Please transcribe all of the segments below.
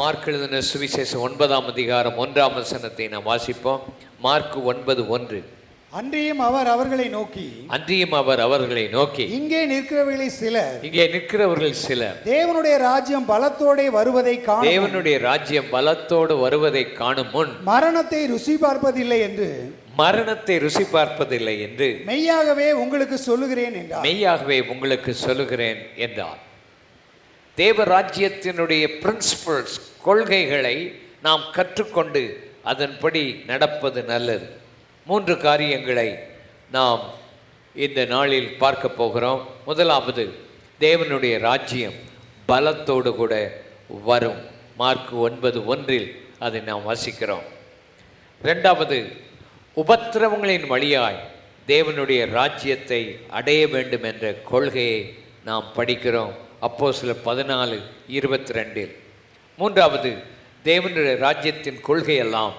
Mark எழுதின சுவிசேஷம் 9ஆம் அதிகாரம் 1ஆம் வசனத்தை நாம் வாசிப்போம். மார்க் 9:1. அன்றியும் அவர் அவர்களை நோக்கி இங்கே நிற்கிறவர்களில் சிலர் தேவனுடைய ராஜ்யம் பலத்தோடு வருவதை காணும் முன் மரணத்தை ருசி பார்ப்பதில்லை என்று மெய்யாகவே உங்களுக்கு சொல்லுகிறேன் என்றார். தேவ ராஜ்யத்தினுடைய பிரின்சிபல்ஸ், கொள்கைகளை நாம் கற்றுக்கொண்டு அதன்படி நடப்பது நல்லது. 3 காரியங்களை நாம் இந்த நாளில் பார்க்க போகிறோம். முதலாவது, தேவனுடைய ராஜ்யம் பலத்தோடு கூட வரும். மார்க் 9:1 அதை நாம் வாசிக்கிறோம். 2வது, உபத்திரவங்களின் வழியாய் தேவனுடைய ராஜ்யத்தை அடைய வேண்டும் என்ற கொள்கையை நாம் படிக்கிறோம். அப்போஸ்தலர் 14:22. 3வது, தேவனுடைய ராஜ்யத்தின் கொள்கையெல்லாம்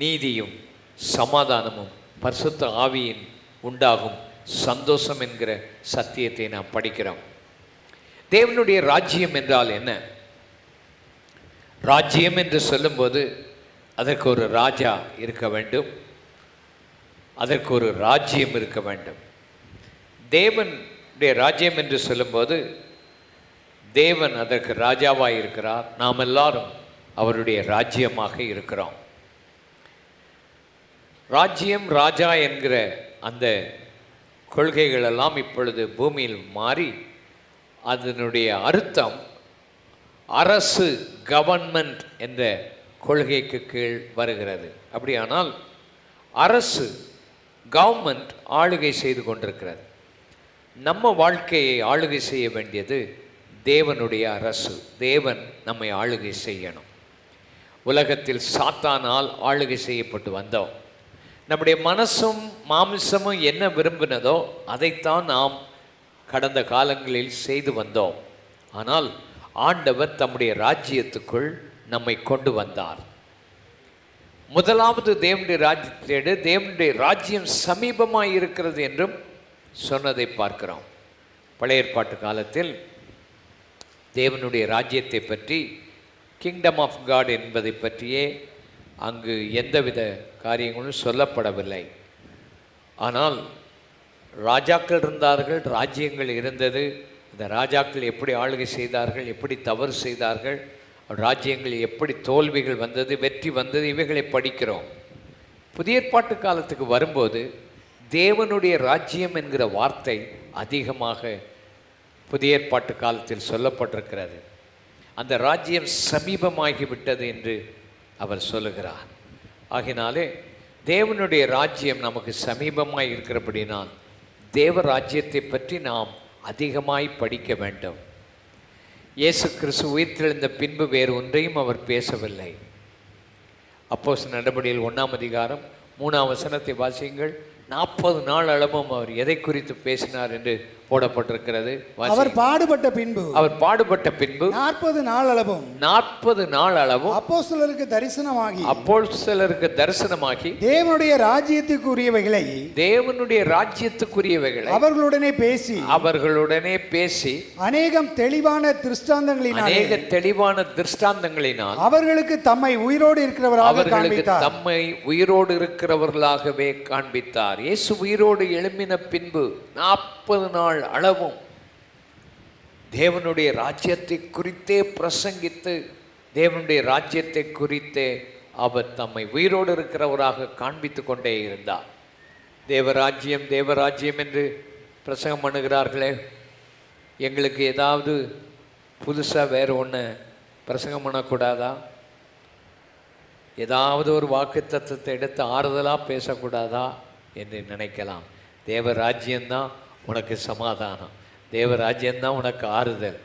நீதியும் சமாதானமும் பரிசுத்த ஆவியின் உண்டாகும் சந்தோஷம் என்கிற சத்தியத்தை நாம் படிக்கிறோம். தேவனுடைய ராஜ்யம் என்றால் என்ன? ராஜ்யம் என்று சொல்லும்போது அதற்கு ஒரு ராஜா இருக்க வேண்டும், அதற்கு ஒரு ராஜ்யம் இருக்க வேண்டும். தேவனுடைய ராஜ்யம் என்று சொல்லும்போது தேவன் அதற்கு ராஜாவாக இருக்கிறார், நாம் எல்லாரும் அவருடைய ராஜ்யமாக இருக்கிறோம். ராஜ்யம், ராஜா என்கிற அந்த கொள்கைகளெல்லாம் இப்பொழுது பூமியில் மாறி அதனுடைய அர்த்தம் அரசு, கவர்மெண்ட் என்ற கொள்கைக்கு கீழ் வருகிறது. அப்படியானால் அரசு, கவர்மெண்ட் ஆளுகை செய்து கொண்டிருக்கிறது. நம்ம வாழ்க்கையை ஆளுகை செய்ய வேண்டியது தேவனுடைய அரசு. தேவன் நம்மை ஆளுகை செய்யணும். உலகத்தில் சாத்தானால் ஆளுகை செய்யப்பட்டு வந்தோம். நம்முடைய மனசும் மாமிசமும் என்ன விரும்பினதோ அதைத்தான் நாம் கடந்த காலங்களில் செய்து வந்தோம். ஆனால் ஆண்டவர் தம்முடைய ராஜ்யத்துக்குள் நம்மை கொண்டு வந்தார். முதலாவது தேவனுடைய ராஜ்யத்தோடு தேவனுடைய ராஜ்யம் சமீபமாக இருக்கிறது என்றும் சொன்னதை பார்க்கிறோம். பழைய ஏற்பாட்டு காலத்தில் தேவனுடைய ராஜ்யத்தை பற்றி, கிங்டம் ஆஃப் காட் என்பதை பற்றியே அங்கு எந்தவித காரியங்களும் சொல்லப்படவில்லை. ஆனால் ராஜாக்கள் இருந்தார்கள், ராஜ்யங்கள் இருந்தது. இந்த ராஜாக்கள் எப்படி ஆளுகை செய்தார்கள், எப்படி தவறு செய்தார்கள், ராஜ்யங்கள் எப்படி தோல்விகள் வந்தது, வெற்றி வந்தது, இவைகளை படிக்கிறோம். புதிய ஏற்பாட்டு காலத்துக்கு வரும்போது தேவனுடைய ராஜ்யம் என்கிற வார்த்தை அதிகமாக புதிய ஏற்பாட்டு காலத்தில் சொல்லப்பட்டிருக்கிறது. அந்த ராஜ்யம் சமீபமாகிவிட்டது என்று அவர் சொல்லுகிறார். ஆகினாலே தேவனுடைய ராஜ்யம் நமக்கு சமீபமாய் இருக்கிறபடினால் தேவ ராஜ்யத்தை பற்றி நாம் அதிகமாய் படிக்க வேண்டும். இயேசு கிறிஸ்து உயிர்த்தெழுந்த பின்பு வேறு ஒன்றையும் அவர் பேசவில்லை. அப்போஸ்தலர் நடபடிகள் 1ஆம் அதிகாரம் 3ஆம் வசனத்தை வாசியுங்கள். 40 நாள் அளவும் அவர் எதை குறித்து பேசினார் என்று போடப்பட்டிருக்கிறது. அவர் பாடுபட்ட பின்பு 40 நாள் அளவும் அப்போஸ்தலருக்கு தரிசனமாகி தேவனுடைய ராஜ்யத்துக்குரியவைகளை அவர்களுடனே பேசி அநேக தெளிவான திருஷ்டாந்தங்களினால் அவர்களுக்கு தம்மை உயிரோடு இருக்கிறவர்களாகவே காண்பித்தார். இயேசு உயிரோடு எழும்பின பின்பு 40 நாள் அளவும் தேவனுடைய ராஜ்யத்தை குறித்தே பிரசங்கித்து, தேவனுடைய ராஜ்யத்தை குறித்தே அவர் தம்மை உயிரோடு இருக்கிறவராக காண்பித்து கொண்டே இருந்தார். தேவராஜ்யம் என்று பிரசங்கம் பண்ணுகிறார்களே, எங்களுக்கு ஏதாவது புதுசாக வேறு ஒன்று பிரசங்கம் பண்ணக்கூடாதா? ஏதாவது ஒரு வாக்கு தத்துவத்தை எடுத்து ஆறுதலாக பேசக்கூடாதா என்று நினைக்கலாம். தேவராஜ்யம்தான் உனக்கு சமாதானம், தேவராஜ்யம்தான் உனக்கு ஆறுதல்.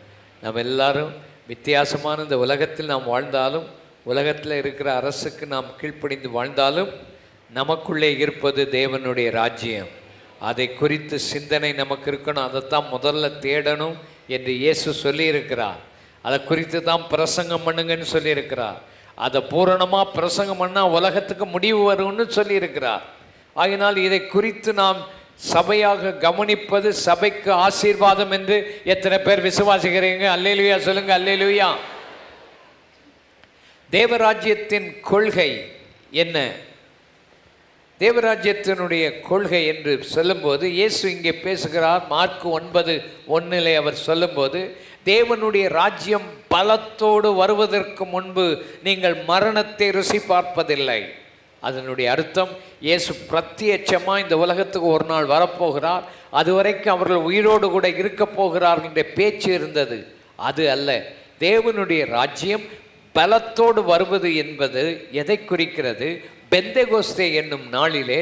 நம்ம எல்லாரும் வித்தியாசமான இந்த உலகத்தில் நாம் வாழ்ந்தாலும், உலகத்தில் இருக்கிற அரசுக்கு நாம் கீழ்ப்படிந்து வாழ்ந்தாலும், நமக்குள்ளே இருப்பது தேவனுடைய ராஜ்யம். அதை குறித்து சிந்தனை நமக்கு இருக்கணும். அதைத்தான் முதல்ல தேடணும் என்று இயேசு சொல்லியிருக்கிறார். அதை குறித்து தான் பிரசங்கம் பண்ணுங்கன்னு சொல்லியிருக்கிறார். அதை பூரணமாக பிரசங்கம் பண்ணால் உலகத்துக்கு முடிவு வரும்னு சொல்லியிருக்கிறார். ஆகினால் இதை குறித்து நாம் சபையாக கவனிப்பது சபைக்கு ஆசீர்வாதம் என்று எத்தனை பேர் விசுவாசிக்கிறீங்க? அல்லேலூயா சொல்லுங்க. அல்லேலூயா. தேவராஜ்யத்தின் கொள்கை என்ன? தேவராஜ்யத்தினுடைய கொள்கை என்று சொல்லும்போது இயேசு இங்கே பேசுகிறார். மார்க் 9:1 அவர் சொல்லும்போது, தேவனுடைய ராஜ்யம் பலத்தோடு வருவதற்கு முன்பு நீங்கள் மரணத்தை ருசி பார்ப்பதில்லை. அதனுடைய அர்த்தம், இயேசு பிரத்யட்சமாக இந்த உலகத்துக்கு ஒரு நாள் வரப்போகிறார், அதுவரைக்கும் அவர்கள் உயிரோடு கூட இருக்க போகிறார் என்ற பேச்சு இருந்தது. அது அல்ல. தேவனுடைய ராஜ்யம் பலத்தோடு வருவது என்பது எதை குறிக்கிறது? பெந்தெகோஸ்தே என்னும் நாளிலே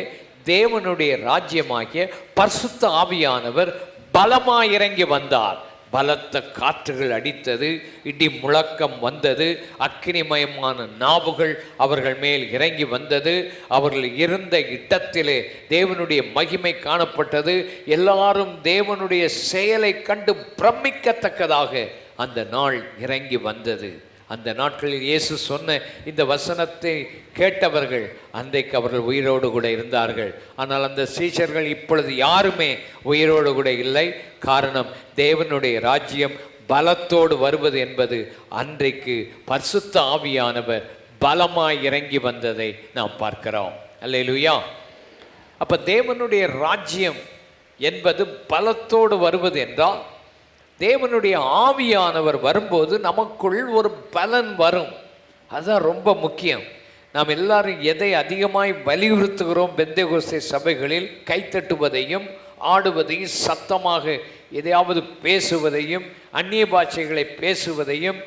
தேவனுடைய ராஜ்யமாகிய பரிசுத்த ஆவியானவர் பலமாய் இறங்கி வந்தார். பலத்த காற்றுகள் அடித்தது, இடி முழக்கம் வந்தது, அக்கினிமயமான நாவுகள் அவர்கள் மேல் இறங்கி வந்தது. அவர்கள் இருந்த இடத்திலே தேவனுடைய மகிமை காணப்பட்டது. எல்லாரும் தேவனுடைய செயலை கண்டு பிரமிக்கத்தக்கதாக அந்த நாள் இறங்கி வந்தது. அந்த நாட்களில் இயேசு சொன்ன இந்த வசனத்தை கேட்டவர்கள் அன்றைக்கு அவர்கள் உயிரோடு கூட இருந்தார்கள். ஆனால் அந்த சீஷர்கள் இப்பொழுது யாருமே உயிரோடு கூட இல்லை. காரணம், தேவனுடைய ராஜ்யம் பலத்தோடு வருவது என்பது அன்றைக்கு பரிசுத்த ஆவியானவர் பலமாய் இறங்கி வந்ததை நாம் பார்க்கிறோம். அல்லேலூயா. அப்போ தேவனுடைய ராஜ்யம் என்பது பலத்தோடு வருவது என்றால், தேவனுடைய ஆவியானவர் வரும்போது நமக்குள் ஒரு பலன் வரும். அதுதான் ரொம்ப முக்கியம். நாம் எல்லாரும் எதை அதிகமாய் வலியுறுத்துகிறோம்? பெந்தெகோஸ்தே சபைகளில் கைத்தட்டுவதையும் ஆடுவதையும் சத்தமாக எதையாவது பேசுவதையும் அந்நிய பாஷைகளை பேசுவதையும்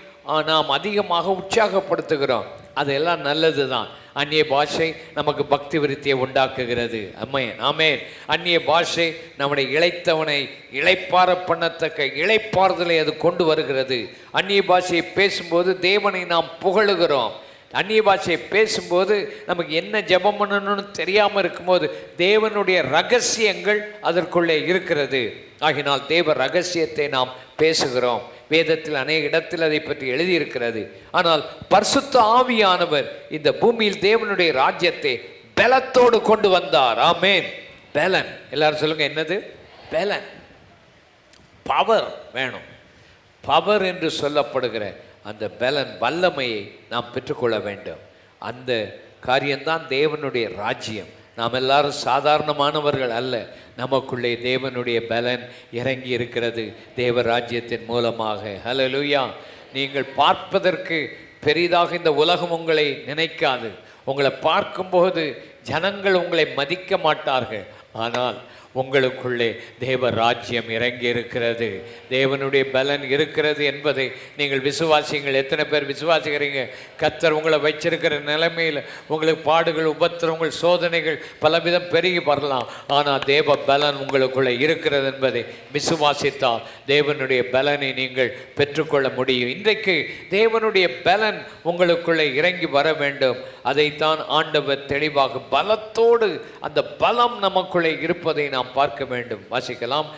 நாம் அதிகமாக உற்சாகப்படுத்துகிறோம். அதெல்லாம் நல்லது தான். அந்நிய பாஷை நமக்கு பக்தி விருத்தியை உண்டாக்குகிறது. ஆமென். அந்நிய பாஷை நம்முடைய இளைத்தவனை இளைப்பாற பண்ணத்தக்க இளைப்பாறுதலை அது கொண்டு வருகிறது. அந்நிய பாஷையை பேசும்போது தேவனை நாம் புகழுகிறோம். அந்நிய பாஷையை பேசும்போது நமக்கு என்ன ஜெபம் பண்ணணும்னு தெரியாமல் இருக்கும்போது தேவனுடைய ரகசியங்கள் அதற்குள்ளே இருக்கிறது. ஆகினால் தேவ ரகசியத்தை நாம் பேசுகிறோம். வேதத்தில் அநேக இடத்தில் அதை பற்றி எழுதியிருக்கிறது. ஆனால் பரிசுத்த ஆவியானவர் இந்த பூமியில் தேவனுடைய ராஜ்யத்தை பலத்தோடு கொண்டு வந்தார். ஆமென். பலன். எல்லாரும் சொல்லுங்க, என்னது? பலன். பவர் வேணும். பவர் என்று சொல்லப்படுகிற அந்த பலன், வல்லமையை நாம் பெற்றுக்கொள்ள வேண்டும். அந்த காரியம்தான் தேவனுடைய ராஜ்யம். நாம் எல்லாரும் சாதாரணமானவர்கள் அல்ல. நமக்குள்ளே தேவனுடைய பலன் இறங்கி இருக்கிறது தேவ ராஜ்யத்தின் மூலமாக. ஹல்லேலூயா. நீங்கள் பார்ப்பதற்கு பெரிதாக இந்த உலகம் உங்களை நினைக்காது. உங்களை பார்க்கும்போது ஜனங்கள் உங்களை மதிக்க மாட்டார்கள். ஆனால் உங்களுக்குள்ளே தேவ ராஜ்யம் இறங்கி இருக்கிறது, தேவனுடைய பலன் இருக்கிறது என்பதை நீங்கள் விசுவாசிங்கள். எத்தனை பேர் விசுவாசிக்கிறீங்க? கர்த்தர் உங்களை வச்சிருக்கிற நிலைமையில் உங்களுக்கு பாடுகள், உபத்திரங்கள், சோதனைகள் பலவிதம் பெருகி வரலாம். ஆனால் தேவ பலன் உங்களுக்குள்ளே இருக்கிறது என்பதை விசுவாசித்தால் தேவனுடைய பலனை நீங்கள் பெற்றுக்கொள்ள முடியும். இன்றைக்கு தேவனுடைய பலன் உங்களுக்குள்ளே இறங்கி வர வேண்டும். அதைத்தான் ஆண்டவர் தெளிவாக பலத்தோடு அந்த பலம் நமக்குள்ளே இருப்பதை நாம் பார்க்க வேண்டும். வாசிக்கலாம்.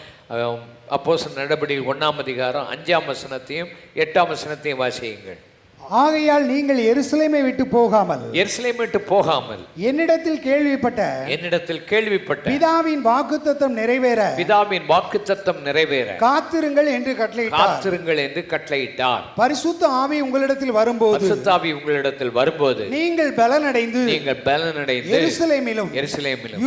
அப்போஸ்தலர் நடபடிகள் 1:5 8 வாசியுங்கள். ஆகையால் நீங்கள் எருசலேமை விட்டு போகாமல் என்னிடத்தில் கேள்விப்பட்ட பிதாவின் வாக்குத்தத்தம் நிறைவேற காத்திருங்கள் என்று கட்டளையிட்டார். பரிசுத்த ஆவி உங்களிடத்தில் வரும்போது நீங்கள் பலனடைந்து எருசலேமிலும்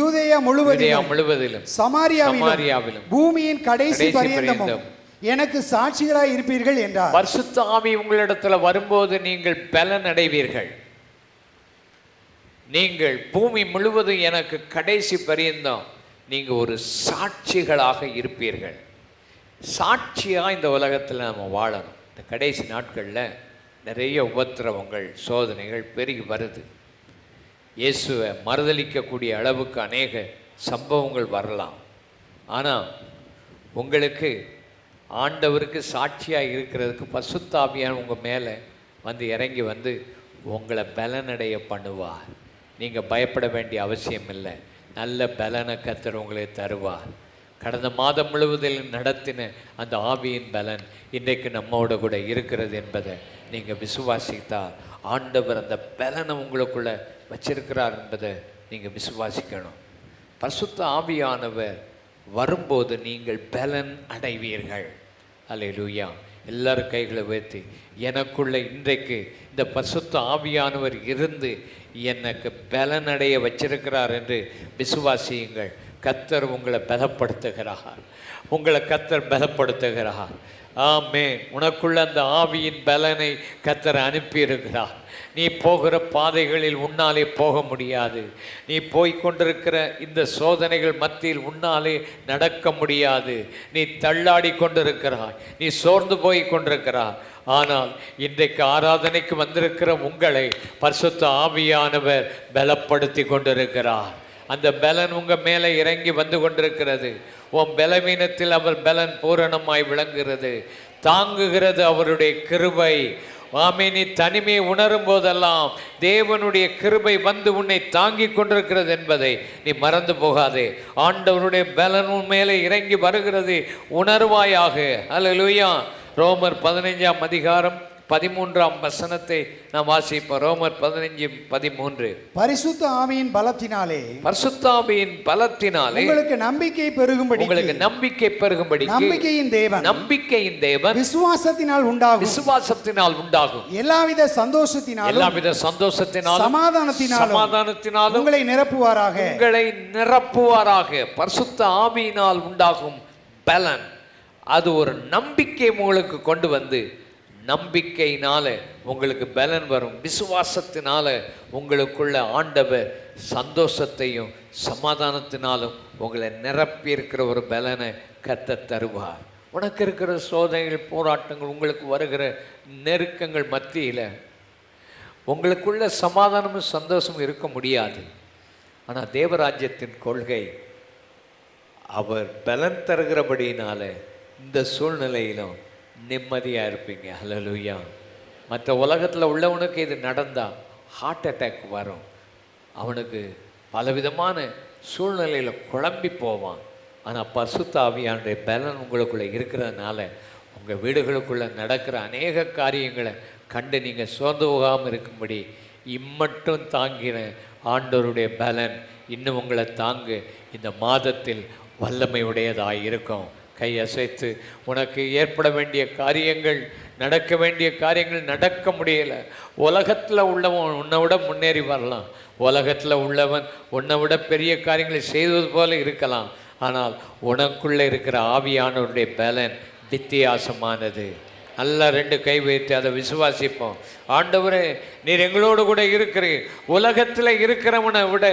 யூதேயா முழுவதிலும் சமாரியாவிலும் பூமியின் கடைசி பரியந்தமும் எனக்கு சாட்சிகளாய் இருப்பீர்கள் என்றார். பரிசுத்த ஆவி உங்களிடத்தில் வரும்போது நீங்கள் பலன் அடைவீர்கள். நீங்கள் பூமி முழுவதும் எனக்கு கடைசி பரியந்தம் நீங்கள் ஒரு சாட்சிகளாக இருப்பீர்கள். சாட்சியாக இந்த உலகத்தில் நம்ம வாழணும். இந்த கடைசி நாட்களில் நிறைய உபத்திரவங்கள், சோதனைகள் பெருகி வருது. இயேசுவை மறுதலிக்கக்கூடிய அளவுக்கு அநேக சம்பவங்கள் வரலாம். ஆனால் உங்களுக்கு ஆண்டவருக்கு சாட்சியாக இருக்கிறதுக்கு பரிசுத்த ஆவியானவர் உங்கள் மேலே இறங்கி உங்களை பலனடைய பண்ணுவார். நீங்கள் பயப்பட வேண்டிய அவசியம் இல்லை. நல்ல பலனை கர்த்தர் உங்களை தருவார். கடந்த மாதம் முழுவதில் நடத்தின அந்த ஆவியின் பலன் இன்றைக்கு நம்மோட கூட இருக்கிறது என்பதை நீங்கள் விசுவாசித்தால் ஆண்டவர் அந்த பலனை உங்களுக்குள்ளே வச்சிருக்கிறார் என்பதை நீங்கள் விசுவாசிக்கணும். பரிசுத்த ஆவியானவர் வரும்போது நீங்கள் பலன் அடைவீர்கள். அல்லேலூயா. எல்லாரும் கைகளை உயர்த்தி, எனக்குள்ள இன்றைக்கு இந்த பரிசுத்த ஆவியானவர் இருந்து எனக்கு பலனடைய வச்சிருக்கிறார் என்று விசுவாசியுங்கள். கர்த்தர் உங்களை பலப்படுத்துகிறார், உங்களை கர்த்தர் பலப்படுத்துகிறார். ஆமென். உனக்குள்ள அந்த ஆவியின் பலனை கர்த்தர் அனுப்பியிருக்கிறார். நீ போகிற பாதைகளில் உன்னாலே போக முடியாது. நீ போய்கொண்டிருக்கிற இந்த சோதனைகள் மத்தியில் உன்னாலே நடக்க முடியாது. நீ தள்ளாடி கொண்டிருக்கிறாய், நீ சோர்ந்து போய் கொண்டிருக்கிறாய். ஆனால் இன்றைக்கு ஆராதனைக்கு வந்திருக்கிற உங்களை பரிசுத்த ஆவியானவர் பலப்படுத்தி கொண்டிருக்கிறார். அந்த பலன் உங்கள் மேலே இறங்கி வந்து கொண்டிருக்கிறது. உன் பலவீனத்தில் அவர் பலன் பூரணமாய் விளங்குகிறது, தாங்குகிறது அவருடைய கிருபை. ஆமே. நீ தனிமையை உணரும் போதெல்லாம் தேவனுடைய கிருபை வந்து உன்னை தாங்கி கொண்டிருக்கிறது என்பதை நீ மறந்து போகாதே. ஆண்டவருடைய பலன் உன் மேலே இறங்கி வருகிறது உணர்வாயாக. அல்லேலூயா. ரோமர் 15ஆம் அதிகாரம் 13ஆம் வசனத்தை நாம் வாசிப்போம். ரோமர் 15:13. பரிசுத்த ஆவியின் பலத்தினாலே, பரிசுத்த ஆவியின் பலத்தினாலே உங்களுக்கு நம்பிக்கை பெருகும்படி, உங்களுக்கு நம்பிக்கை பெருகும்படி, நம்பிக்கையின் தேவன், நம்பிக்கையின் தேவன் விசுவாசத்தினால் உண்டாகும், விசுவாசத்தினால் உண்டாகும் எல்லாவித சந்தோஷத்தினாலும், எல்லாவித சந்தோஷத்தினாலும், சமாதானத்தினாலும் உங்களை நிரப்புவாராக, உங்களை நிரப்புவாராக. பரிசுத்த ஆவியினால் உண்டாகும் பலன் அது ஒரு நம்பிக்கை உங்களுக்கு கொண்டு வந்து, நம்பிக்கையினால உங்களுக்கு பலன் வரும். விசுவாசத்தினால உங்களுக்குள்ள ஆண்டவர் சந்தோஷத்தையும் சமாதானத்தினாலும் உங்களை நிரப்பி இருக்கிற ஒரு பலனை கர்த்தர் தருவார். உனக்கு இருக்கிற சோதனைகள், போராட்டங்கள், உங்களுக்கு வருகிற நெருக்கங்கள் மத்தியில் உங்களுக்குள்ள சமாதானமும் சந்தோஷமும் இருக்க முடியாது. ஆனால் தேவராஜ்யத்தின் கொள்கை அவர் பலன் தருகிறபடினால இந்த சூழ்நிலையிலும் நிம்மதியாக இருப்பீங்க. ஹல்லேலூயா. மற்ற உலகத்தில் உள்ளவனுக்கு இது நடந்தால் ஹார்ட் அட்டாக் வரும், அவனுக்கு பலவிதமான சூழ்நிலையில் குழம்பி போவான். ஆனால் பரிசுத்த ஆவியானுடைய பலன் உங்களுக்குள்ளே இருக்கிறதுனால உங்கள் வீடுகளுக்குள்ளே நடக்கிற அநேக காரியங்களை கண்டு நீங்கள் சோர்ந்து போகாமல் இருக்கும்படி இம்மட்டும் தாங்கின ஆண்டவருடைய பலன் இன்னும் உங்களை தாங்கு இந்த மாதத்தில் வல்லமை உடையதாக இருக்கும். கை அசைத்து, உனக்கு ஏற்பட வேண்டிய காரியங்கள், நடக்க வேண்டிய காரியங்கள் நடக்க முடியலை. உலகத்தில் உள்ளவன் உன்னை விட முன்னேறி வரலாம், உலகத்தில் உள்ளவன் உன்னை விட பெரிய காரியங்களை செய்வது போல இருக்கலாம். ஆனால் உனக்குள்ளே இருக்கிற ஆவியானவருடைய பலன் வித்தியாசமானது. நல்லா 2 கை வைத்து அதை விசுவாசிப்போம். ஆண்டவரே, நீர் எங்களோடு கூட இருக்கிறீர். உலகத்தில் இருக்கிறவனை விட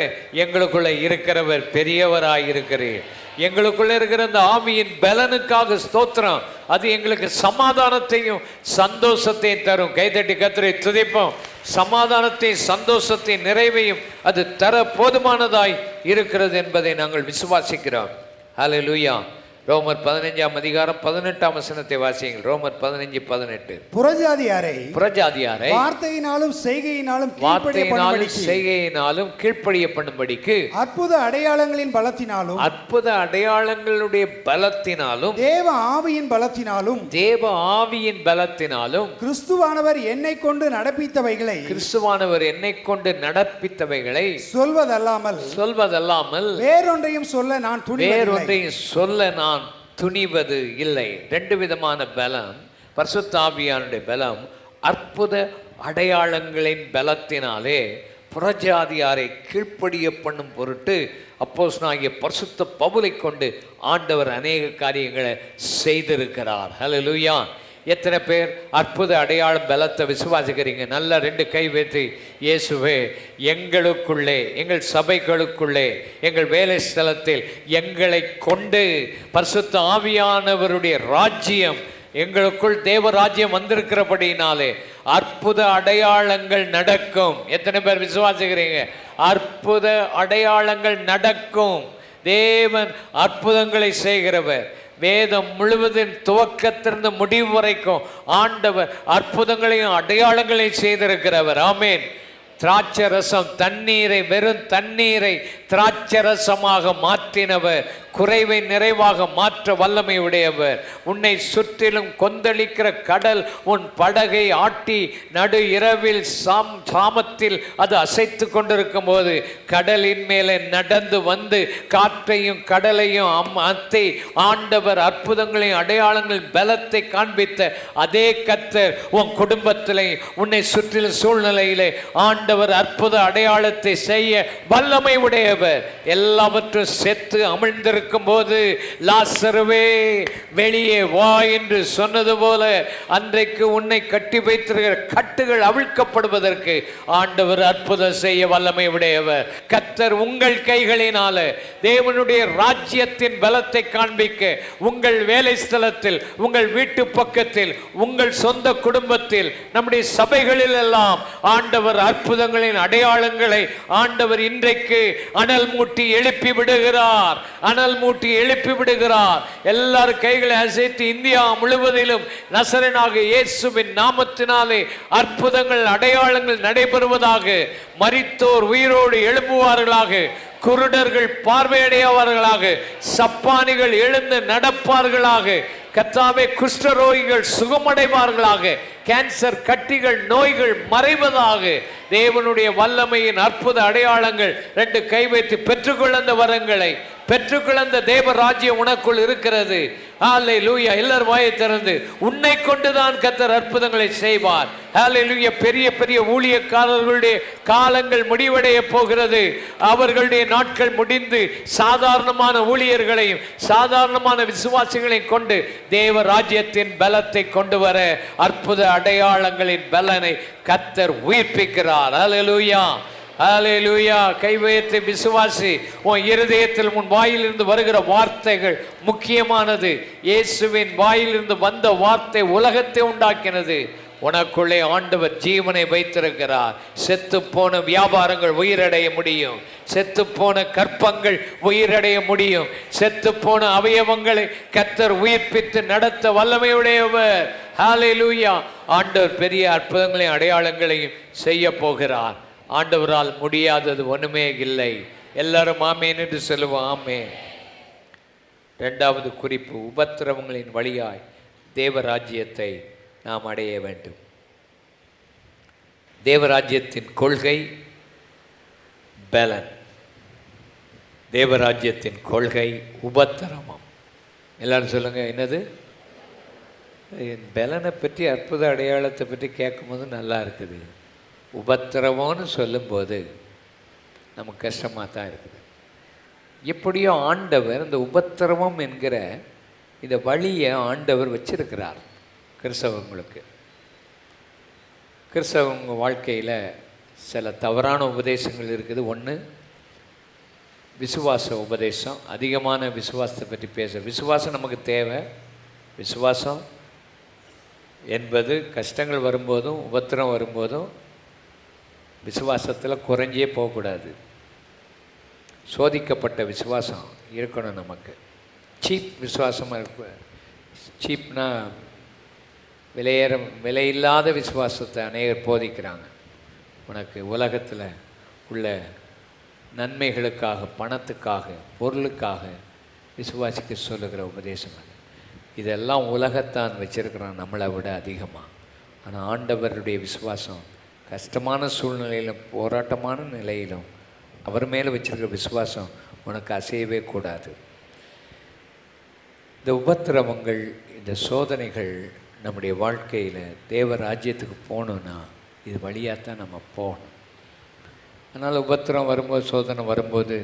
எங்களுக்குள்ளே இருக்கிறவர் பெரியவராக இருக்கிறீர். எங்களுக்குள்ளே இருக்கிற அந்த ஆவியின் பலனுக்காக ஸ்தோத்திரம். அது எங்களுக்கு சமாதானத்தையும் சந்தோஷத்தையும் தரும். கைதட்டி கர்த்தரை துதிப்போம். சமாதானத்தையும் சந்தோஷத்தையும் நிறைவையும் அது தர போதுமானதாய் இருக்கிறது என்பதை நாங்கள் விசுவாசிக்கிறோம். ஹல்லேலூயா. ரோமர் 15ஆம் அதிகாரம் 18ஆம் வசனத்தை வாசியுங்கள். ரோமர் 15:18. புறஜாதியாரை வார்த்தையினாலும் செய்கையினாலும் கீழ்ப்படிய பண்ணும்படிக்கு அற்புத அடையாளங்களின் பலத்தினாலும், அற்புத அடையாளங்களுடைய பலத்தினாலும், தேவ ஆவியின் பலத்தினாலும், கிறிஸ்துவானவர் என்னை கொண்டு நடப்பித்தவைகளை சொல்வதல்லாமல் வேறொன்றையும் சொல்ல நான் துணிவது இல்லை. 2 விதமான பலம். பரிசுத்த ஆவியானுடைய பலம் அற்புத அடையாளங்களின் பலத்தினாலே புறஜாதியாரை கீழ்ப்படிய பண்ணும் பொருட்டு அப்போஸ்தலனாகிய பரிசுத்த பவுலை கொண்டு ஆண்டவர் அநேக காரியங்களை செய்திருக்கிறார். ஹல்லேலூயா. எத்தனை பேர் அற்புத அடையாள பலத்தை விசுவாசிக்கிறீங்க? நல்லா 2 கை வைத்து, இயேசுவே, எங்களுக்குள்ளே, எங்கள் சபைகளுக்குள்ளே, எங்கள் வேலை ஸ்தலத்தில் எங்களை கொண்டு பரிசுத்த ஆவியானவருடைய ராஜ்யம், எங்களுக்குள் தேவ ராஜ்யம் வந்திருக்கிறபடினாலே அற்புத அடையாளங்கள் நடக்கும். எத்தனை பேர் விசுவாசிக்கிறீங்க? அற்புத அடையாளங்கள் நடக்கும். தேவன் அற்புதங்களை செய்கிறவர். வேதம் முழுவதும் துவக்கத்திலிருந்து முடிவு வரைக்கும் ஆண்டவர் அற்புதங்களையும் அடையாளங்களையும் செய்திருக்கிறவர். ஆமேன். திராட்சை ரசம் தண்ணீரை, வெறும் தண்ணீரை திராட்சை ரசமாக மாற்றினவர், குறைவை நிறைவாக மாற்ற வல்லமை உடையவர். உன்னை சுற்றிலும் கொந்தளிக்கிற கடல் உன் படகை ஆட்டி நடு இரவில் சாமத்தில் அது அசைத்து கொண்டிருக்கும் போது கடலின் மேலே நடந்து வந்து காற்றையும் கடலையும் அத்தை ஆண்டவர் அற்புதங்களையும் அடையாளங்களின் பலத்தை காண்பித்த அதே கர்த்தர் உன் குடும்பத்திலே, உன்னை சுற்றிலும் சூழ்நிலையிலே ஆண்டவர் அற்புத அடையாளத்தை செய்ய வல்லமை உடையவர். எல்லாவற்றும் செத்து அமிழ்ந்திருக்கும் போது லாசருவே வெளியே வா என்று சொன்னது போல அன்றைக்கு உன்னை கட்டி வைத்திருக்கிற கட்டுகள் அவிழ்க்கப்படுவதற்கு ஆண்டவர் அற்புதம் செய்ய வல்லமை உடையவர். கர்த்தர் உங்கள் கைகளினால தேவனுடைய ராஜ்யத்தின் பலத்தை காண்பிக்க உங்கள் வேலை ஸ்தலத்தில், உங்கள் வீட்டு பக்கத்தில், உங்கள் சொந்த குடும்பத்தில், நம்முடைய சபைகளில் எல்லாம் ஆண்டவர் அற்புதங்களின் அடையாளங்களை ஆண்டவர் இன்றைக்கு அனல் மூட்டி எழுப்பி விடுகிறார். அனல் மூட்டி எழுப்பி விடுகிறார். எல்லாரும் கைகளை அசைத்து இந்தியா முழுவதிலும் நசரேயனாக இயேசுவின் நாமத்தினாலே அற்புதங்கள் அடையாளங்கள் நடைபெறுவதாக. மரித்தோர் உயிரோடு எழும்புவார்களாக, குருடர்கள் பார்வையடையவார்களாக, சப்பானிகள் எழுந்து நடப்பார்களாக, கர்த்தாவே குஷ்டரோகிகள் சுகமடைவார்களாக, கேன்சர் கட்டிகள் நோய்கள் மறைவதாக. தேவனுடைய வல்லமையின் அற்புத அடையாளங்கள் ரெண்டு கை வைத்து பெற்றுக்கொள்ள அந்த வரங்களை பெற்றுக்கொள்ள அந்த தேவ ராஜ்யம் உனக்குள் இருக்கிறது. ஹல்லேலூயா. எல்லாரும் வாயை திறந்து உன்னை கொண்டுதான் கர்த்தர் அற்புதங்களை செய்வார். ஹல்லேலூயா. பெரிய பெரிய ஊழியக்காரர்களுடைய காலங்கள் முடிவடைய போகிறது. அவர்களுடைய நாட்கள் முடிந்து சாதாரணமான ஊழியர்களையும் சாதாரணமான விசுவாசிகளையும் கொண்டு தேவ ராஜ்யத்தின் பலத்தை கொண்டு வர அற்புத அடையாளங்களின் பலனை கர்த்தர் உயிர்ப்பிக்கிறார். ஹல்லேலூயா. ஹல்லேலூயா. கை வைத்து விசுவாசி. உன் இருதயத்தில் உன் வாயிலிருந்து வருகிற வார்த்தைகள் முக்கியமானது. இயேசுவின் வாயிலிருந்து வந்த வார்த்தை உலகத்தை உண்டாக்கினது. உனக்குள்ளே ஆண்டவர் ஜீவனை வைத்திருக்கிறார். செத்து போன வியாபாரங்கள் உயிரடைய முடியும். செத்து போன கற்பங்கள் உயிரடைய முடியும். செத்து போன அவயவங்களை கர்த்தர் உயிர்ப்பித்து நடத்த வல்லமையுடையவர். ஹல்லேலூயா. ஆண்டவர் பெரிய அற்புதங்களையும் அடையாளங்களையும் செய்ய போகிறார். ஆண்டவரால் முடியாதது ஒண்ணுமே இல்லை. எல்லாரும் ஆமேன் என்று சொல்லுவோம். ஆமேன். இரண்டாவது குறிப்பு, உபத்திரவங்களின் வழியாய் தேவராஜ்யத்தை நாம் அடைய வேண்டும். தேவராஜ்யத்தின் கொள்கை பலன். தேவராஜ்யத்தின் கொள்கை உபத்திரவம். எல்லாரும் சொல்லுங்க, என்னது? பலனை பற்றி அற்புத அடையாளத்தை பற்றி கேட்கும்போது நல்லா இருக்குது. உபத்திரவம்னு சொல்லும்போது நமக்கு கஷ்டமாக தான் இருக்குது. எப்படியோ ஆண்டவர் இந்த உபத்திரவம் என்கிற இந்த வழியை ஆண்டவர் வச்சிருக்கிறார் கிறிஸ்தவங்களுக்கு. கிறிஸ்தவங்க வாழ்க்கையில் சில தவறான உபதேசங்கள் இருக்குது. ஒன்று விசுவாச உபதேசம். அதிகமான விசுவாசத்தை பற்றி விசுவாசம் நமக்கு தேவை. விசுவாசம் என்பது கஷ்டங்கள் வரும்போதும் உபத்திரம் வரும்போதும் விசுவாசத்தில் குறைஞ்சே போகக்கூடாது. சோதிக்கப்பட்ட விசுவாசம் இருக்கணும் நமக்கு. சீப் விசுவாசமாக இருக்கு. சீப்னா விலையில்லாத விசுவாசத்தை அநேகர் போதிக்கிறாங்க. உனக்கு உலகத்தில் உள்ள நன்மைகளுக்காக, பணத்துக்காக, பொருளுக்காக விசுவாசிக்க சொல்லுகிற உபதேசம் அது. இதெல்லாம் உலகத்தான் வச்சிருக்கிறான் நம்மளை விட அதிகமாக. ஆனால் ஆண்டவருடைய விசுவாசம் கஷ்டமான சூழ்நிலையிலும் போராட்டமான நிலையிலும் அவர் மேலே வச்சிருக்கிற விசுவாசம் உனக்கு அசையவே கூடாது. இந்த உபத்திரவங்கள், இந்த சோதனைகள் நம்முடைய வாழ்க்கையில் தேவ ராஜ்யத்துக்கு போகணுன்னா இது வழியாகத்தான் நம்ம போகணும். அதனால் உபத்திரம் வரும்போது, சோதனை வரும்போது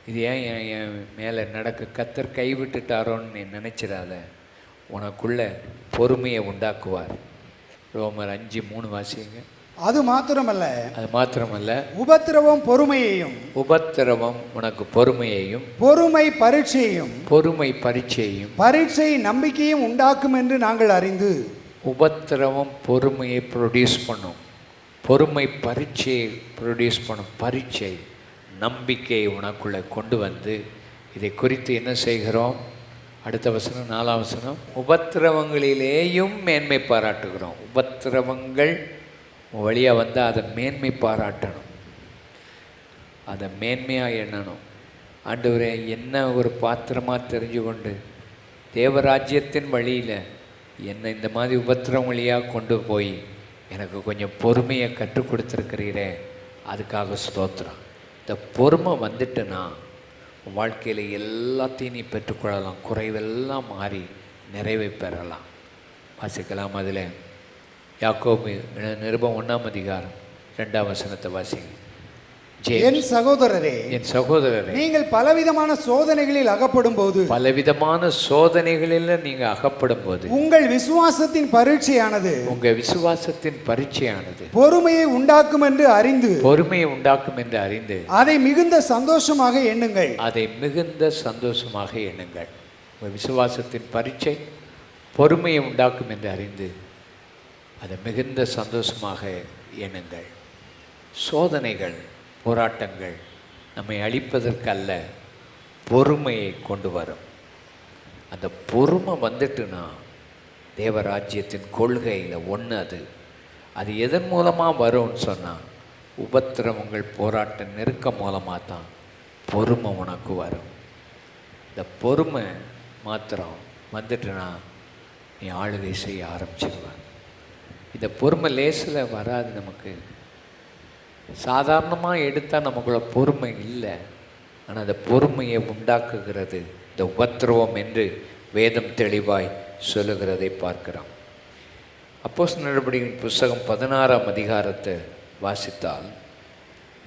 இது ஏன் என் மேலே நடக்க, கர்த்தர் கைவிட்டுட்டாரோன்னு நீ நினச்சிடாத. உனக்குள்ள பொறுமையை உண்டாக்குவார். ரோமர் 5:3 வாசிங்க. அது மாத்திரமல்ல, உபத்திரவம் பொறுமையையும், உபத்திரவம் உனக்கு பொறுமையையும், பொறுமை பரீட்சையையும், பரீட்சை நம்பிக்கையும் உண்டாக்கும் என்று நாங்கள் அறிந்து. உபத்திரவம் பொறுமையை ப்ரொடியூஸ் பண்ணும், பொறுமை பரீட்சையை ப்ரொடியூஸ் பண்ணும், பரீட்சை நம்பிக்கையை உனக்குள்ளே கொண்டு வந்து இதை குறித்து என்ன செய்கிறோம்? அடுத்த வசனம் 4ஆம் வசனம், உபத்திரவங்களிலேயும் மேன்மை பாராட்டுகிறோம். உபத்திரவங்கள் உன் வழியாக வந்தால் அதை மேன்மை பாராட்டணும், அதை மேன்மையாக எண்ணணும். ஆண்டவரே, என்ன ஒரு பாத்திரமாக தெரிஞ்சு கொண்டு தேவராஜ்யத்தின் வழியில் என்னை இந்த மாதிரி உபத்திரம் வழியாக கொண்டு போய் எனக்கு கொஞ்சம் பொறுமையை கற்றுக் கொடுத்துருக்கிறீரே, அதுக்காக ஸ்தோத்திரம். இந்த பொறுமை வந்துட்டுனா உன் வாழ்க்கையில் எல்லாத்தையும் நீ பெற்றுக்கொள்ளலாம், குறைவெல்லாம் மாறி நிறைவை பெறலாம். வாசிக்கலாம். அதில் யாக்கோபு நிருபம் 1ஆம் அதிகாரம் 2ஆம் வசனத்தை வாசிங்க. என் சகோதரரே, என் சகோதரரே, நீங்கள் பலவிதமான சோதனைகளில் அகப்படும் போது, பலவிதமான சோதனைகளில் நீங்க அகப்படும் போது, உங்கள் விசுவாசத்தின் பரீட்சையானது, உங்க விசுவாசத்தின் பரீட்சையானது பொறுமையை உண்டாக்கும் என்று அறிந்து, பொறுமையை உண்டாக்கும் என்று அறிந்து, அதை மிகுந்த சந்தோஷமாக எண்ணுங்கள். அதை மிகுந்த சந்தோஷமாக எண்ணுங்கள். உங்கள் விசுவாசத்தின் பரீட்சை பொறுமையை உண்டாக்கும் என்று அறிந்து அதை மிகுந்த சந்தோஷமாக எண்ணுங்கள். சோதனைகள், போராட்டங்கள் நம்மை அழிப்பதற்கல்ல, பொறுமையை கொண்டு வரும். அந்த பொறுமை வந்துட்டுனா தேவராஜ்யத்தின் கொள்கையில் ஒன்று அது எதன் மூலமாக வரும்னு சொன்னால், உபத்திரவங்கள், போராட்ட நெருக்கம் மூலமாக தான் பொறுமை உனக்கு வரும். இந்த பொறுமை மாத்திரம் வந்துட்டுனா நீ ஆளுகை செய்ய ஆரம்பிச்சிருவார். இந்த பொறுமை லேசில் வராது. நமக்கு சாதாரணமாக எடுத்தால் நமக்குள்ள பொறுமை இல்லை. ஆனால் அந்த பொறுமையை உண்டாக்குகிறது இந்த உபத்திரவம் என்று வேதம் தெளிவாய் சொல்லுகிறதை பார்க்கிறோம். அப்போஸ்தலர் நடவடிக்கைகளின் புஸ்தகம் 16ஆம் அதிகாரத்தை வாசித்தால்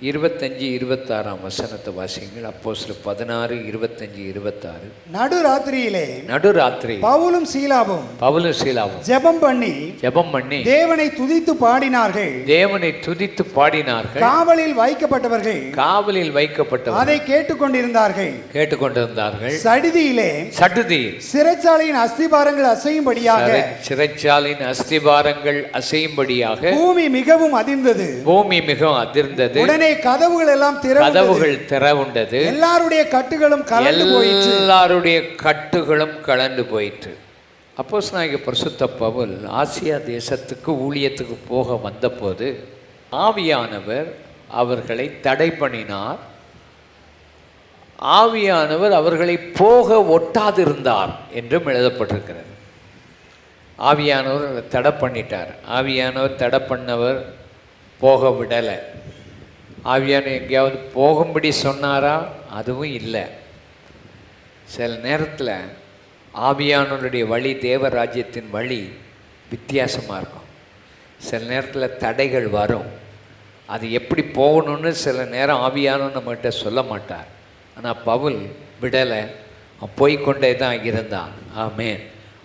25, 26ஆம் வசனத்தை வாசிங்கள். அப்போஸ்தலர் 16, 25, 26. நடுராத்திரி பவுலும் சீலாவும் ஜெபம் பண்ணி தேவனை துதித்து பாடினார்கள். காவலில் வைக்கப்பட்டவர்கள் அதை கேட்டுக்கொண்டிருந்தார்கள். சடுதியில் சிறைச்சாலையின் அஸ்திபாரங்கள் அசையும்படியாக பூமி மிகவும் அதிர்ந்தது. உடனே கதவுகள் எல்லாம் திறவுண்டது. எல்லாருடைய கட்டுகளும் கலந்து போயிற்று. அப்போஸ்தலனாகிய பரிசுத்த பவுல் ஆசியா தேசத்துக்கு ஊழியத்துக்கு போக வந்தபோது ஆவியானவர் அவர்களை தடை பண்ணினார். ஆவியானவர் அவர்களை போக ஒட்டாதிருந்தார் என்றும் எழுதப்பட்டிருக்கிறது. ஆவியானவர் தடை பண்ணிட்டார். ஆவியானவர் தடை பண்ணவர் போக விடலை. ஆவியானவர் எங்கேயாவது போகும்படி சொன்னாரா? அதுவும் இல்லை. சில நேரத்தில் ஆவியானவருடைய வழி, தேவராஜ்யத்தின் வழி வித்தியாசமாக இருக்கும். சில நேரத்தில் தடைகள் வரும். அது எப்படி போகணும்னு சில நேரம் ஆவியானவர் நம்மகிட்ட சொல்ல மாட்டார். ஆனால் பவுல் விடலை, அவன் போய்கொண்டே தான் இருந்தான். ஆமென்.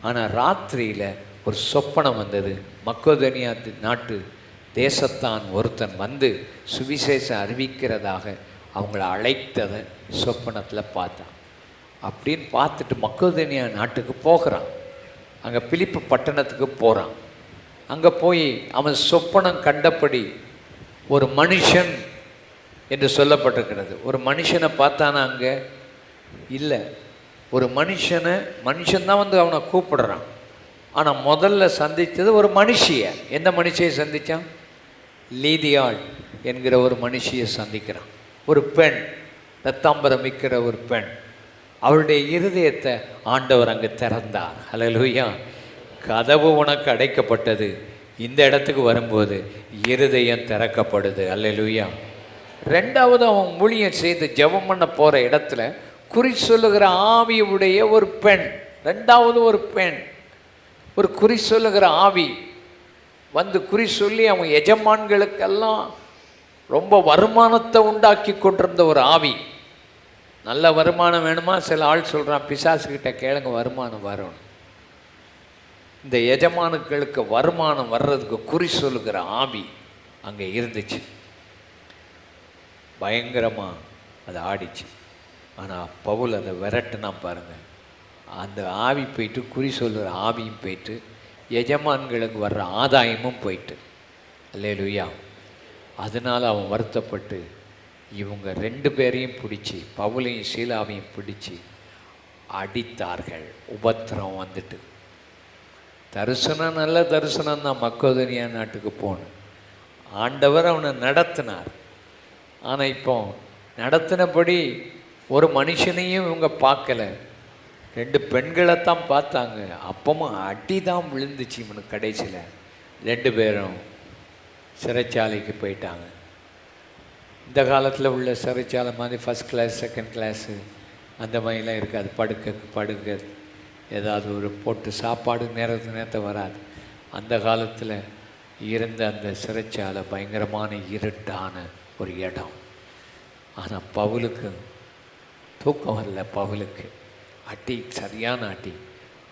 ஆனால் ராத்திரியில் ஒரு சொப்பனம் வந்தது. மக்கோதனியா நாட்டு தேசத்தான் ஒருத்தன் வந்து சுவிசேஷம் அறிவிக்கிறதாக அவங்கள அழைத்ததை சொப்பனத்தில் பார்த்தான். அப்படின்னு பார்த்துட்டு மக்கோதனியா நாட்டுக்கு போகிறான். அங்கே பிலிப்பு பட்டணத்துக்கு போகிறான். அங்கே போய் அவன் சொப்பனம் கண்டபடி ஒரு மனுஷன் என்று சொல்லப்பட்டிருக்கிறது. ஒரு மனுஷனை பார்த்தானா? அங்கே இல்லை. ஒரு மனுஷன்தான் வந்து அவனை கூப்பிடுறான். ஆனால் முதல்ல சந்தித்தது ஒரு மனுஷிய. எந்த மனுஷியை சந்தித்தான்? லீதியாள் என்கிற ஒரு மனுஷியை சந்திக்கிறான். ஒரு பெண், ரத்தாம்பரம் விற்கிற ஒரு பெண். அவளுடைய இருதயத்தை ஆண்டவர் அங்கே திறந்தார். ஹல்லேலூயா. கதவு உனக்கு அடைக்கப்பட்டது. இந்த இடத்துக்கு வரும்போது இருதயம் திறக்கப்படுது. ஹல்லேலூயா. ரெண்டாவது, அவன் ஊழியம் செய்து ஜெபம் பண்ண போகிற இடத்துல குறி சொல்லுகிற ஆவியுடைய ஒரு பெண். ரெண்டாவது ஒரு பெண், ஒரு குறி சொல்லுகிற ஆவி வந்து குறி சொல்லி அவன் எஜமான்களுக்கெல்லாம் ரொம்ப வருமானத்தை உண்டாக்கி கொண்டிருந்த ஒரு ஆவி. நல்ல வருமானம் வேணுமா? சில ஆள் சொல்கிறான், பிசாசுக்கிட்ட கேளுங்க, வருமானம் வரும். இந்த எஜமானுக்களுக்கு வருமானம் வர்றதுக்கு குறி சொல்லுகிற ஆவி அங்கே இருந்துச்சு. பயங்கரமாக அது ஆடிச்சு. ஆனால் பவுல் அதை விரட்டுனா பாருங்கள். அந்த ஆவி போயிட்டு, குறி சொல்லுகிற ஆவியும் போயிட்டு, எஜமான்களுக்கு வர்ற ஆதாயமும் போயிட்டு. அல்லேலூயா. அதனால் அவன் வருத்தப்பட்டு இவங்க 2 பேரையும் பிடிச்சி, பவுலையும் சீலாவையும் பிடிச்சி அடித்தார்கள். உபத்திரம் வந்துட்டு. தரிசனம் நல்ல தரிசனம் தான். மக்கோதனியா நாட்டுக்கு போகணும். ஆண்டவர் அவனை நடத்தினார். ஆனால் இப்போ நடத்தினபடி ஒரு மனுஷனையும் இவங்க பார்க்கல, 2 பெண்களைத்தான் பார்த்தாங்க. அப்பவும் அடி தான் விழுந்துச்சு இவனுக்கு. கடைசியில் 2 பேரும் சிறைச்சாலைக்கு போயிட்டாங்க. இந்த காலத்தில் உள்ள சிறைச்சாலை மாதிரி ஃபஸ்ட் கிளாஸ் செகண்ட் கிளாஸு அந்த மாதிரிலாம் இருக்காது. படுக்க ஏதாவது ஒரு போட்டு சாப்பாடு நேரத்தை வராது. அந்த காலத்தில் இருந்த அந்த சிறைச்சாலை பயங்கரமான இருட்டான ஒரு இடம். ஆனால் பவுலுக்கு தூக்கம் வரல. பவுலுக்கு அடி, சரியான அடி.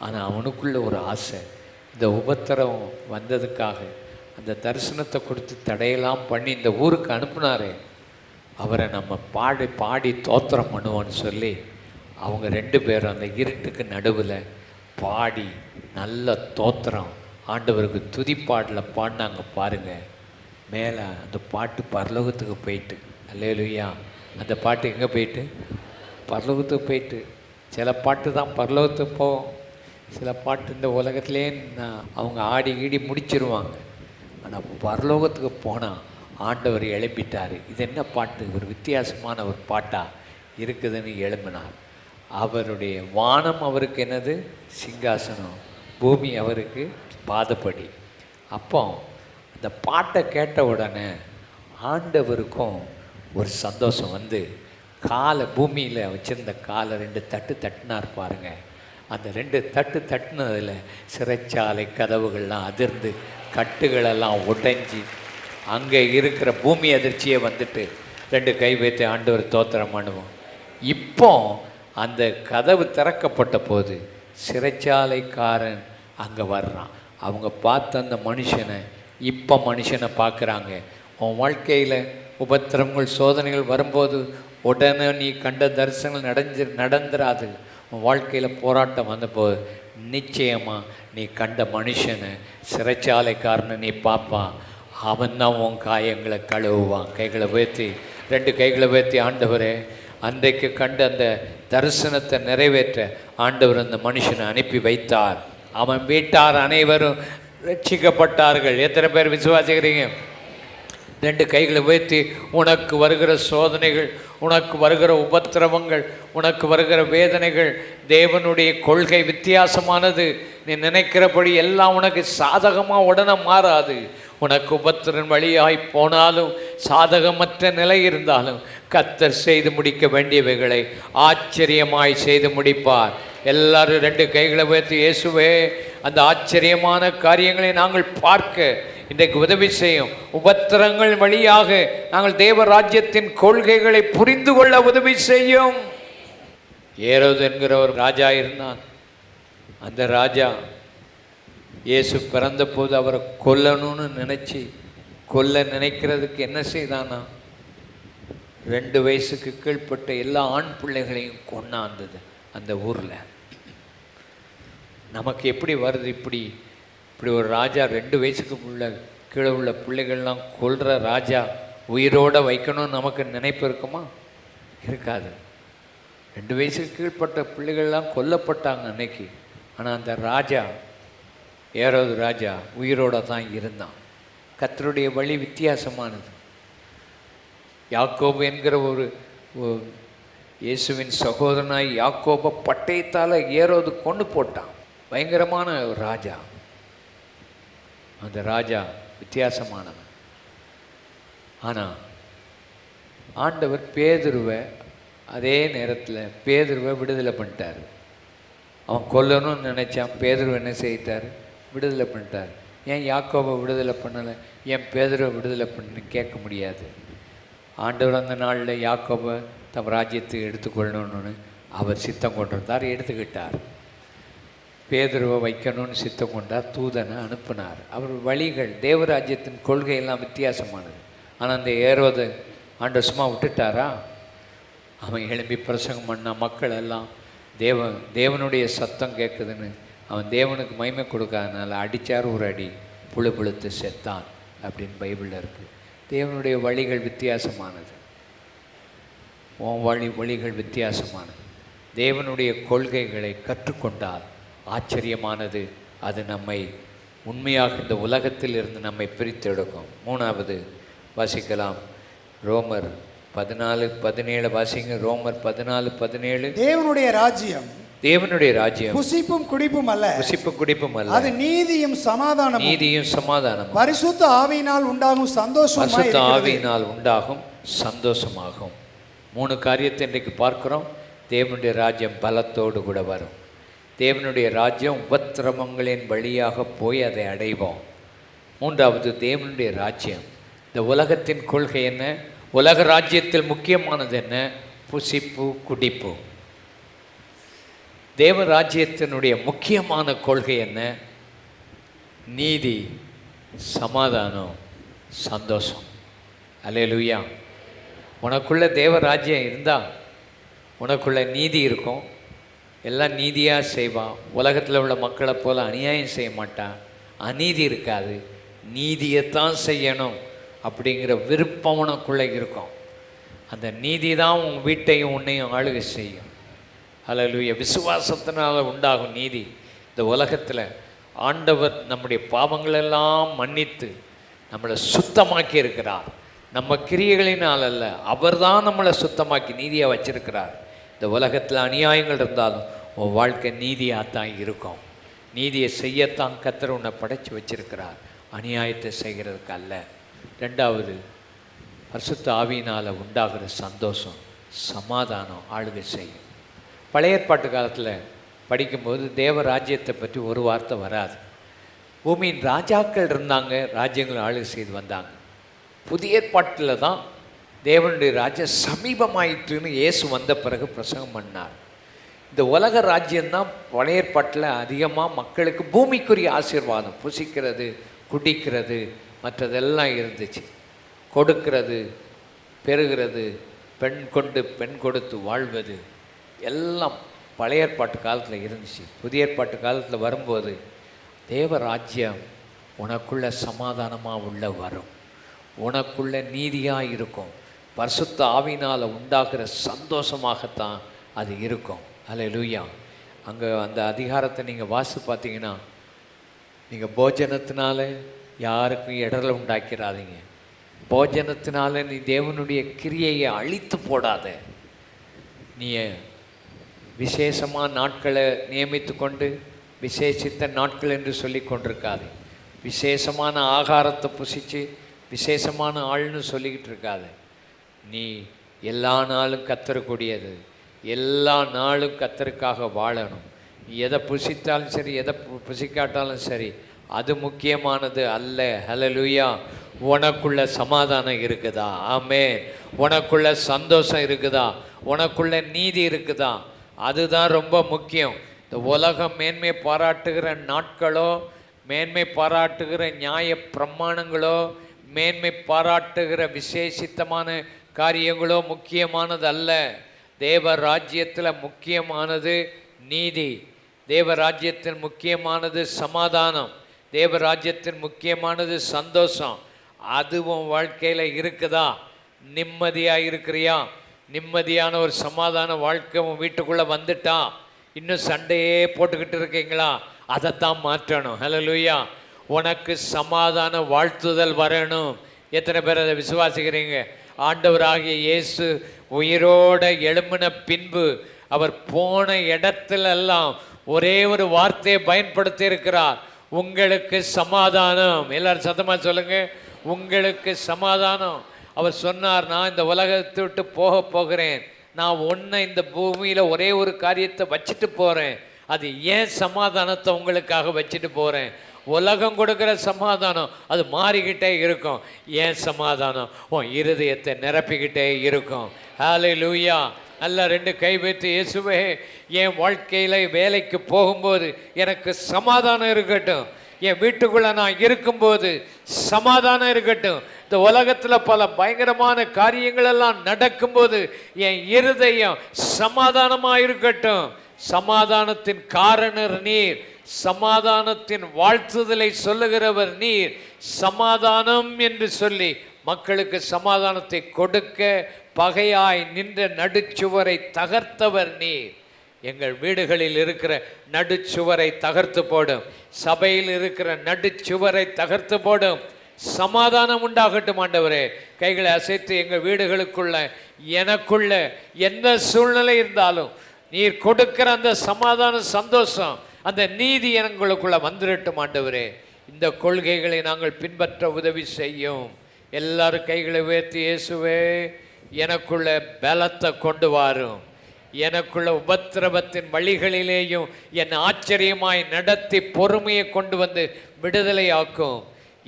ஆனால் அவனுக்குள்ள ஒரு ஆசை. இந்த உபத்திரம் வந்ததுக்காக அந்த தரிசனத்தை கொடுத்து தடையெல்லாம் பண்ணி இந்த ஊருக்கு அனுப்புனாரே, அவரை நம்ம பாடி தோத்திரம் பண்ணுவோன்னு சொல்லி அவங்க 2 பேரும் அந்த இருட்டுக்கு நடுவில் பாடி நல்ல தோத்திரம் ஆண்டவருக்கு துதிப்பாட்டில் பாடினாங்க பாருங்கள். மேலே அந்த பாட்டு பரலோகத்துக்கு போயிட்டு, அல்லேலூயா. அந்த பாட்டு எங்கே போயிட்டு? பரலோகத்துக்கு போயிட்டு. சில பாட்டு தான் பரலோகத்துக்கு போகும், சில பாட்டு இந்த உலகத்துலேயே அவங்க ஆடி கீடி முடிச்சிருவாங்க. ஆனால் பரலோகத்துக்கு போனால் ஆண்டவர் எழுப்பிட்டார். இது என்ன பாட்டு? ஒரு வித்தியாசமான ஒரு பாட்டாக இருக்குதுன்னு எழுப்பினார். அவருடைய வானம் அவருக்கு என்னது? சிங்காசனம். பூமி அவருக்கு பாதப்படி. அப்போ அந்த பாட்டை கேட்ட உடனே ஆண்டவருக்கும் ஒரு சந்தோஷம் வந்து காலை பூமியில் வச்சுருந்த காலை 2 தட்டு தட்டினார் பாருங்க. அந்த 2 தட்டு தட்டினதில் சிறைச்சாலை கதவுகள்லாம் அதிர்ந்து கட்டுகளெல்லாம் உடைஞ்சி அங்கே இருக்கிற பூமி அதிர்ச்சியே வந்துட்டு 2 கை வைத்து ஆண்டவர் தோத்திரம் பண்ணுவோம். இப்போ அந்த கதவு திறக்கப்பட்ட போது சிறைச்சாலைக்காரன் அங்கே வர்றான். அவங்க பார்த்த அந்த மனுஷனை இப்போ மனுஷனை பார்க்குறாங்க. உன் வாழ்க்கையில் உபத்திரங்கள் சோதனைகள் வரும்போது உடனே நீ கண்ட தரிசனங்கள் நடந்துராது. உன் வாழ்க்கையில் போராட்டம் வந்தபோது நிச்சயமாக நீ கண்ட மனுஷனை சிறைச்சாலைக்காரனை நீ பார்ப்பான். அவன் தான் உன் காயங்களை கழுவுவான். கைகளை உயர்த்தி 2 கைகளை உயர்த்தி, ஆண்டவரே, அன்றைக்கு கண்டு அந்த தரிசனத்தை நிறைவேற்ற ஆண்டவர் அந்த மனுஷனை அனுப்பி வைத்தார். அவன் வீட்டார் அனைவரும் ரட்சிக்கப்பட்டார்கள். எத்தனை பேர் விசுவாசிக்கிறீங்க? 2 கைகளை உயர்த்தி, உனக்கு வருகிற சோதனைகள், உனக்கு வருகிற உபத்திரவங்கள், உனக்கு வருகிற வேதனைகள், தேவனுடைய கொள்கை வித்தியாசமானது. நீ நினைக்கிறபடி எல்லாம் உனக்கு சாதகமாக உடனே மாறாது. உனக்கு உபத்திரன் வழியாய் போனாலும் சாதகமற்ற நிலை இருந்தாலும் கர்த்தர் செய்து முடிக்க வேண்டியவைகளை ஆச்சரியமாய் செய்து முடிப்பார். எல்லாரும் 2 கைகளை உயர்த்தி, இயேசுவே, அந்த ஆச்சரியமான காரியங்களை நாங்கள் பார்க்க இன்றைக்கு உதவி செய்யும். உபத்திரங்கள் வழியாக நாங்கள் தேவ ராஜ்யத்தின் கொள்கைகளை புரிந்து கொள்ள உதவி செய்யும். ஏரோது என்கிற ஒரு ராஜா இருந்தான். அந்த ராஜா இயேசு பிறந்த போது அவரை கொல்லணும்னு நினைக்கிறதுக்கு என்ன செய்தானா? 2 வயசுக்கு கீழ்ப்பட்ட எல்லா ஆண் பிள்ளைகளையும் கொண்டாந்தது அந்த ஊரில். நமக்கு எப்படி வருது? இப்படி ஒரு ராஜா 2 வயசுக்கு கீழே உள்ள பிள்ளைகள்லாம் கொல்ற ராஜா உயிரோடு வைக்கணும்னு நமக்கு நினைப்பு இருக்குமா? இருக்காது. 2 வயசுக்கு கீழ்ப்பட்ட பிள்ளைகள்லாம் கொல்லப்பட்டாங்க அன்னைக்கு. ஆனால் அந்த ராஜா, ஏரோது ராஜா, உயிரோடு தான் இருந்தான். கர்த்தருடைய வழி வித்தியாசமானது. யாக்கோபு என்கிற ஒரு இயேசுவின் சகோதரனாய் யாக்கோபை பட்டயத்தால் ஏரோது கொண்டு போட்டான். பயங்கரமான ஒரு ராஜா. அந்த ராஜா வித்தியாசமானவன். ஆனால் ஆண்டவர் பேதுருவை அதே நேரத்தில் பேதுருவை விடுதலை பண்ணிட்டார். அவன் கொல்லணும்னு நினச்சான். பேதுருவை என்ன செய்தார்? விடுதலை பண்ணிட்டார். ஏன் யாக்கோபை விடுதலை பண்ணலை, ஏன் பேதுருவை விடுதலை பண்ணு கேட்க முடியாது. ஆண்டவர் அந்த நாளில் யாக்கோபை தம் ராஜ்யத்தை எடுத்துக்கொள்ளணும்னு அவர் சித்தம் கொண்டிருந்தார், எடுத்துக்கிட்டார். பேதுருவை வைக்கணும்னு சித்தம் கொண்டார், தூதனை அனுப்பினார். அவர் வழிகள், தேவராஜ்யத்தின் கொள்கையெல்லாம் வித்தியாசமானது. ஆனால் அந்த ஏரோது ஆண்டவர் சும்மா விட்டுட்டாரா? அவன் எழும்பி பிரசங்கம் பண்ண மக்கள் எல்லாம் தேவனுடைய சத்தம் கேட்குதுன்னு அவன் தேவனுக்கு மகிமை கொடுக்காதனால அடித்தார். ஒரு அடி புழுத்து செத்தான் அப்படின்னு பைபிளில் இருக்குது. தேவனுடைய வழிகள் வித்தியாசமானது. உன் வழிகள் வித்தியாசமானது. தேவனுடைய கொள்கைகளை கற்றுக்கொண்டால் ஆச்சரியமானது. அது நம்மை உண்மையாக இந்த உலகத்தில் இருந்து நம்மை பிரித்து எடுக்கும். மூணாவது வாசிக்கலாம், ரோமர் 14:17 வாசிங்க. ரோமர் 14:17. தேவனுடைய ராஜ்யம் புசிப்பும் குடிப்பும் அல்ல, அது நீதியும் சமாதானம் பரிசுத்த ஆவியினால் உண்டாகும் சந்தோஷமாகும். 3 காரியத்தை இன்றைக்கு பார்க்கிறோம். தேவனுடைய ராஜ்யம் பலத்தோடு கூட வரும். தேவனுடைய ராஜ்யம் உபத்திரவங்களின் வழியாக போய் அதை அடைவோம். 3வது, தேவனுடைய ராஜ்யம். இந்த உலகத்தின் கொள்கை என்ன? உலக ராஜ்யத்தில் முக்கியமானது என்ன? புசிப்பு, குடிப்பு. தேவ ராஜ்யத்தினுடைய முக்கியமான கொள்கை என்ன? நீதி, சமாதானம், சந்தோஷம். அல்லேலூயா. உனக்குள்ள தேவ ராஜ்யம் இருந்தால் உனக்குள்ள நீதி இருக்கும். எல்லாம் நீதியாக செய்வான். உலகத்தில் உள்ள மக்களை போல் அநியாயம் செய்ய மாட்டான். அநீதி இருக்காது. நீதியைத்தான் செய்யணும் அப்படிங்கிற விருப்பம் உனக்குள்ளே இருக்கும். அந்த நீதி தான் உன் வீட்டையும் உன்னையும் ஆளுகை செய்யும். அல்லேலூயா. விசுவாசத்தினால் உண்டாகும் நீதி. இந்த உலகத்தில் ஆண்டவர் நம்முடைய பாவங்களெல்லாம் மன்னித்து நம்மளை சுத்தமாக்கி இருக்கிறார். நம்ம கிரியைகளினால் அல்ல, அவர் தான் நம்மளை சுத்தமாக்கி நீதியாக வச்சிருக்கிறார். இந்த உலகத்தில் அநியாயங்கள் இருந்தாலும் உன் வாழ்க்கை நீதியாகத்தான் இருக்கும். நீதியை செய்யத்தான் கர்த்தர் உன்னை படைச்சி வச்சிருக்கிறார், அநியாயத்தை செய்கிறதுக்கு அல்ல. 2வது, பரிசுத்த ஆவியினால் உண்டாகிற சந்தோஷம், சமாதானம் ஆளுகை செய்யும். பழைய ஏற்பாட்டு காலத்தில் படிக்கும்போது தேவ ராஜ்யத்தை பற்றி ஒரு வார்த்தை வராது. பூமியின் ராஜாக்கள் இருந்தாங்க, ராஜ்யங்கள் ஆளுகை செய்து வந்தாங்க. புதிய ஏற்பாட்டில் தான் தேவனுடைய ராஜ்யம் சமீபமாயிற்றுன்னு இயேசு வந்த பிறகு பிரசங்கம் பண்ணார். இந்த உலக ராஜ்யம்தான் பழைய ஏற்பாட்டில் அதிகமாக மக்களுக்கு பூமிக்குரிய ஆசீர்வாதம், புசிக்கிறது, குடிக்கிறது, மற்றதெல்லாம் இருந்துச்சு. கொடுக்கிறது, பெறுகிறது, பெண் கொடுத்து வாழ்வது எல்லாம் பழைய ஏற்பாட்டு காலத்தில் இருந்துச்சு. புதிய ஏற்பாட்டு காலத்தில் வரும்போது தேவ ராஜ்யம் உனக்குள்ள சமாதானமாக உள்ள வரும், உனக்குள்ள நீதியாக இருக்கும், பரிசுத்த ஆவியினால் உண்டாகிற சந்தோஷமாகத்தான் அது இருக்கும். அல்லேலூயா. அங்கே அந்த அதிகாரத்தை நீங்கள் வாசி பார்த்தீங்கன்னா, நீங்கள் போஜனத்தினால யாருக்கும் இடரலை உண்டாக்கிறாதீங்க. போஜனத்தினால நீ தேவனுடைய கிரியையை அழித்து போடாத. நீ விசேஷமாக நாட்களை நியமித்து கொண்டு விசேஷித்த நாட்கள் என்று சொல்லி கொண்டிருக்காது. விசேஷமான ஆகாரத்தை புசித்து விசேஷமான ஆள்னு சொல்லிக்கிட்டு இருக்காது. நீ எல்லா நாளும் கத்தரக்கூடியது, எல்லா நாளும் கத்தருக்காக வாழணும். நீ எதை புசித்தாலும் சரி, எதை புசிக்காட்டாலும் சரி, அது முக்கியமானது அல்ல. ஹல்லேலூயா. உனக்குள்ள சமாதானம் இருக்குதா? ஆமென். உனக்குள்ள சந்தோஷம் இருக்குதா? உனக்குள்ள நீதி இருக்குதா? அதுதான் ரொம்ப முக்கியம். இந்த உலகம் மேன்மை பாராட்டுகிற நாட்களோ, மேன்மை பாராட்டுகிற நியாய பிரமாணங்களோ, மேன்மை பாராட்டுகிற விசேஷித்தமான காரியங்களோ முக்கியமானது அல்ல. தேவ ராஜ்யத்தில் முக்கியமானது நீதி, தேவ ராஜ்யத்தின் முக்கியமானது சமாதானம், தேவ ராஜ்யத்தின் முக்கியமானது சந்தோஷம். அதுவும் வாழ்க்கையில் இருக்குதா? நிம்மதியாக இருக்கிறியா? நிம்மதியான ஒரு சமாதான வாழ்க்கை உன் வீட்டுக்குள்ளே வந்துட்டா? இன்னும் சண்டையே போட்டுக்கிட்டு இருக்கீங்களா? அதைத்தான் மாற்றணும். ஹல்லேலூயா. உனக்கு சமாதான வாழ்த்துதல் வரணும். எத்தனை பேர் அதை விசுவாசிக்கிறீங்க? ஆண்டவராகிய இயேசு உயிரோட எழும்பின பின்பு அவர் போன இடத்துலெல்லாம் ஒரே ஒரு வார்த்தையை பயன்படுத்தி இருக்கிறார், உங்களுக்கு சமாதானம். எல்லாரும் சத்தமாக சொல்லுங்க, உங்களுக்கு சமாதானம். அவர் சொன்னார், நான் இந்த உலகத்தை விட்டு போகிறேன், நான் ஒன்றை இந்த பூமியில் ஒரே ஒரு காரியத்தை வச்சுட்டு போகிறேன். அது ஏன் சமாதானத்தை உங்களுக்காக வச்சுட்டு போகிறேன். உலகம் கொடுக்குற சமாதானம் அது மாறிக்கிட்டே இருக்கும். ஏன் சமாதானம் உன் இருதயத்தை நிரப்பிக்கிட்டே இருக்கும். ஹல்லேலூயா. நல்ல 2 கை வைத்து, இயேசுவே என் வாழ்க்கையில் வேலைக்கு போகும்போது எனக்கு சமாதானம் இருக்கட்டும், என் வீட்டுக்குள்ளே நான் இருக்கும்போது சமாதானம் இருக்கட்டும், இந்த உலகத்தில் பல பயங்கரமான காரியங்களெல்லாம் நடக்கும்போது என் இருதயம் சமாதானமாக இருக்கட்டும். சமாதானத்தின் காரணர் நீர், சமாதானத்தின் வாழ்த்துதலை சொல்லுகிறவர் நீர். சமாதானம் என்று சொல்லி மக்களுக்கு சமாதானத்தை கொடுக்க பகையாய் நின்ற நடுச்சுவரை தகர்த்தவர் நீர். எங்கள் வீடுகளில் இருக்கிற நடுச்சுவரை தகர்த்து போடும். சபையில் இருக்கிற நடுச்சுவரை தகர்த்து போடும். சமாதானம் உண்டாகட்டும் ஆண்டவரே. கைகளை அசைத்து எங்கள் வீடுகளுக்குள்ள எனக்குள்ள எந்த சூழ்நிலை இருந்தாலும் நீர் கொடுக்கிற அந்த சமாதானம், சந்தோஷம், அந்த நீதி எங்களுக்குள்ள வந்துடட்டும் ஆண்டவரே. இந்த கொள்கைகளை நாங்கள் பின்பற்ற உதவி செய்யும். எல்லாரும் கைகளை உயர்த்தி, இயேசுவே எனக்குள்ள பலத்தை கொண்டு வாரும். எனக்குள்ள உபத்திரவத்தின் வழிகளிலேயும் என் ஆச்சரியமாய் நடத்தி பொறுமையை கொண்டு வந்து விடுதலை ஆக்கும்.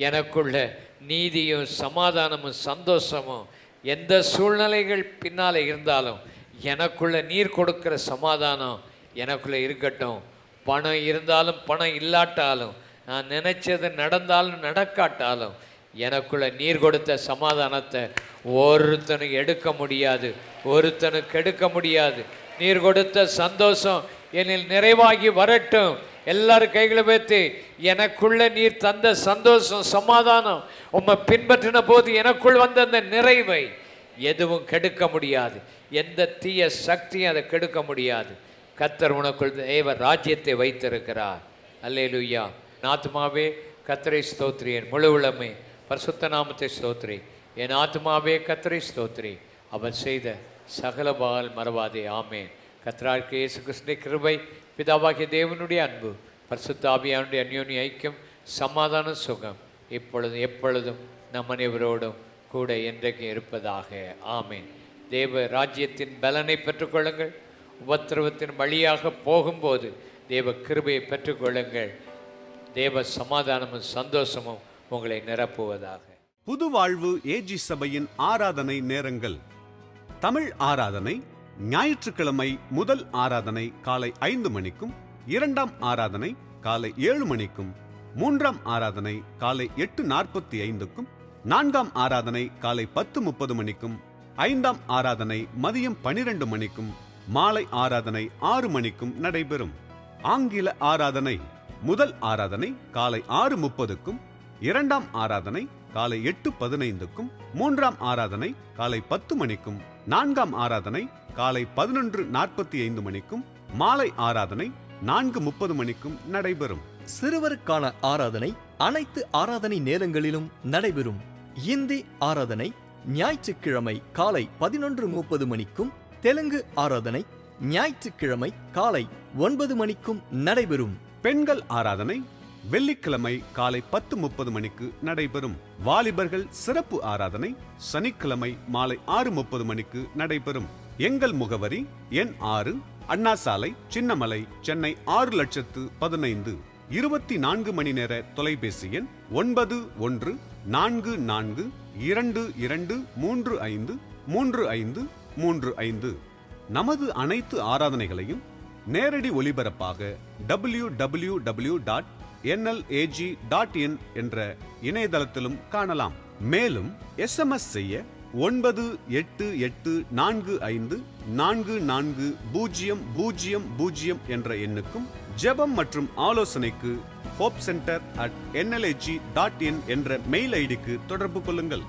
எனக்குள்ள நீதியும் சமாதானமும் சந்தோஷமும் எந்த சூழ்நிலைகள் பின்னாலே இருந்தாலும் எனக்குள்ள நீர் கொடுக்கிற சமாதானம் எனக்குள்ள இருக்கட்டும். பணம் இருந்தாலும் பணம் இல்லாட்டாலும், நான் நினைச்சது நடந்தாலும் நடக்காட்டாலும், எனக்குள்ள நீர் கொடுத்த சமாதானத்தை ஒருத்தனுக்கு எடுக்க முடியாது, ஒருத்தனுக்கு கெடுக்க முடியாது. நீர் கொடுத்த சந்தோஷம் என்னில் நிறைவாகி வரட்டும். எல்லாரும் கைகளை வைத்து, எனக்குள்ள நீர் தந்த சந்தோஷம், சமாதானம், உம்மை பின்பற்றின போது எனக்குள் வந்த அந்த நிறைவை எதுவும் கெடுக்க முடியாது. எந்த தீய சக்தியும் அதை கெடுக்க முடியாது. கர்த்தர் உனக்குள் தேவ ராஜ்யத்தை வைத்திருக்கிறார். அல்லேலூயா. ஆத்துமாவே கர்த்தரை ஸ்தோத்திரி, என் முழு உள்ளமே பரிசுத்த நாமத்தை ஸ்தோத்திரி. என் ஆத்துமாவே கர்த்தரை ஸ்தோத்திரி, அவர் செய்த சகல பால் மறவாதே. ஆமென். கர்த்தராகிய இயேசு கிறிஸ்துவின் கிருபை, பிதாவாகிய தேவனுடைய அன்பு, பரிசுத்த ஆவியானுடைய அந்யோன்ய ஐக்கியம், சமாதான சுகம் இப்பொழுதும் எப்பொழுதும் நம் அனைவரோடும் கூட என்றைக்கு இருப்பதாக. ஆமென். தேவ ராஜ்யத்தின் பலனை பெற்றுக்கொள்ளுங்கள். உபத்திரவத்தின் வழியாக போகும்போது தேவ கிருபையை பெற்றுக்கொள்ளுங்கள். தேவ சமாதானமும் சந்தோஷமும் உங்களை நிரப்புவதாக. புதுவாழ்வு ஏஜி சபையின் ஆராதனை நேரங்கள். தமிழ் ஆராதனை ஞாயிற்றுக்கிழமை முதல் ஆராதனை காலை 5 மணிக்கும், 2ஆம் ஆராதனை காலை 7 மணிக்கும், 3ஆம் ஆராதனை காலை 8:45க்கும், 4ஆம் ஆராதனை காலை 10:30 மணிக்கும், 5ஆம் ஆராதனை மதியம் 12 மணிக்கும், மாலை ஆராதனை 6 மணிக்கும் நடைபெறும். ஆங்கில ஆராதனை முதல் ஆராதனை காலை 6:30க்கும், 2ஆம் ஆராதனை காலை 8:15க்கும், 3ஆம் ஆராதனை காலை 10 மணிக்கும், 4ஆம் ஆராதனை காலை 11:45 மணிக்கும், மாலை ஆராதனை 4:30 மணிக்கும் நடைபெறும். சிறுவருக்கான ஆராதனை அனைத்து ஆராதனை நேரங்களிலும் நடைபெறும். இந்தி ஆராதனை ஞாயிற்றுக்கிழமை காலை 11:30 மணிக்கும், தெலுங்கு ஆராதனை ஞாயிற்றுக்கிழமை காலை 9 மணிக்கும் நடைபெறும். பெண்கள் ஆராதனை வெள்ளிக்கிழமை காலை 10:30 மணிக்கு நடைபெறும். வாலிபர்கள் சிறப்பு ஆராதனை சனிக்கிழமை மாலை 6:30 மணிக்கு நடைபெறும். எங்கள் முகவரி எண் 6, அண்ணா சாலை, சின்னமலை, சென்னை 6,15,000. 24 மணி நேர தொலைபேசி எண் 914422353535. நமது அனைத்து ஆராதனைகளையும் நேரடி ஒளிபரப்பாக www.nlag.in என்ற இணையதளத்திலும் காணலாம். மேலும் SMS செய்ய 9845440000 என்ற எண்ணுக்கும், ஜெபம் மற்றும் ஆலோசனைக்கு hope center@nlag.in என்ற மெயில் ஐடிக்கு தொடர்பு கொள்ளுங்கள்.